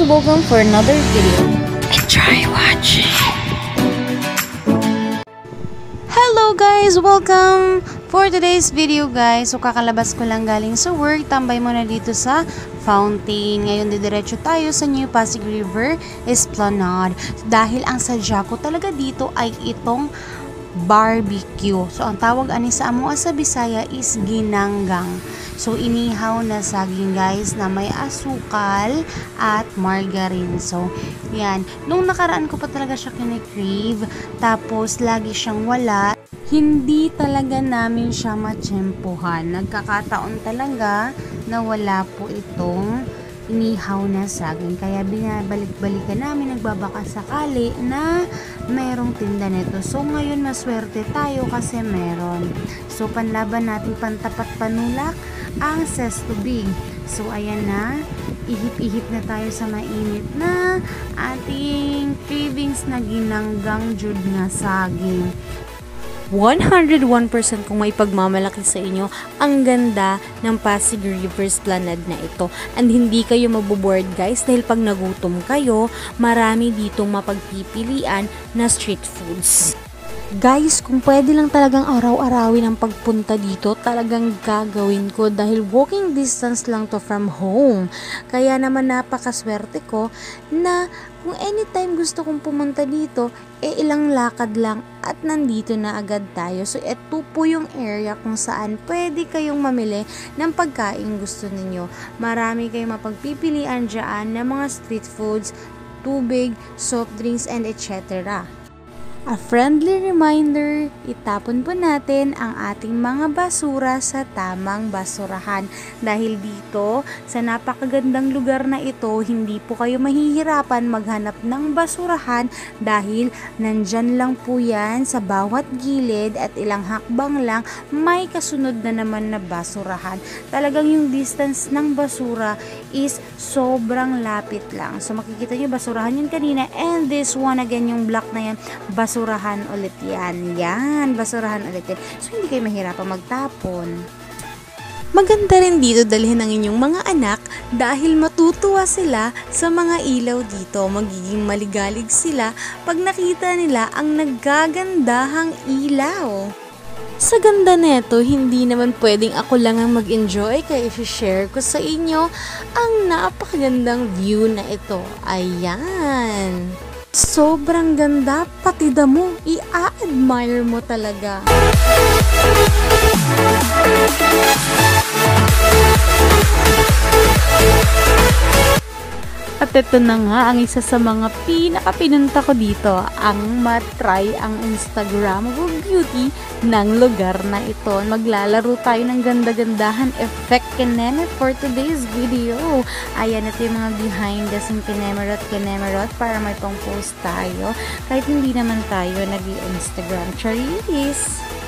guys, welcome for another video. Enjoy watching! Hello guys, welcome for today's video guys. So kakalabas ko lang galing sa work, tambay muna dito sa fountain. Ngayon didiretso tayo sa New Pasig River Esplanade. Dahil ang sadya ko talaga dito ay itong barbecue. So ang tawag ani sa amo sa Bisaya is ginanggang. So inihaw na saging guys na may asukal at margarine. So yan, nung nakaraan ko pa talaga siya kine-crave, tapos lagi siyang wala. Hindi talaga namin siya matsyempohan. Nagkakataon talaga na wala po itong inihaw na saging. Kaya binabalik-balikan namin, nagbabaka sakali na merong tinda nito. So ngayon maswerte tayo kasi meron. So panlaban natin pantapat panulak ang sestubig. So ayan na, ihip-ihip na tayo sa mainit na ating cravings na ginanggang jud nga saging. 101% kung may pagmamalaki sa inyo ang ganda ng Pasig River Esplanade na ito. And hindi kayo maboboard guys dahil pag nagutom kayo, marami ditong mapagpipilian na street foods. Guys, kung pwede lang talagang araw-arawin ang pagpunta dito, talagang gagawin ko dahil walking distance lang to from home. Kaya naman napakaswerte ko na kung anytime gusto kong pumunta dito, ilang lakad lang at nandito na agad tayo. So ito po yung area kung saan pwede kayong mamili ng pagkain gusto ninyo. Marami kayong mapagpipilian dyan ng mga street foods, tubig, soft drinks, and etc. A friendly reminder, itapon po natin ang ating mga basura sa tamang basurahan. Dahil dito, sa napakagandang lugar na ito, hindi po kayo mahihirapan maghanap ng basurahan dahil nandyan lang po yan sa bawat gilid at ilang hakbang lang may kasunod na naman na basurahan. Talagang yung distance ng basura is sobrang lapit lang. So makikita nyo basurahan yun kanina, and this one again, yung black na yan, basurahan ulit yan. Yan, basurahan ulit yan. So, hindi kayo mahirapan magtapon. Maganda rin dito dalhin ang inyong mga anak dahil matutuwa sila sa mga ilaw dito. Magiging maligalig sila pag nakita nila ang naggagandahang ilaw. Sa ganda neto, hindi naman pwedeng ako lang ang mag-enjoy kaya i-share ko sa inyo ang napakagandang view na ito. Ayan! Sobrang ganda, pati damo, i-admire mo talaga. At ito na nga ang isa sa mga pinakapinunta ko dito, ang matry ang Instagrammable beauty ng lugar na ito. Maglalaro tayo ng ganda-gandahan effect kineme for today's video. Ayan, ito yung mga behind the scene kinemerot para may pang post tayo kahit hindi naman tayo nag-Instagram. Charis!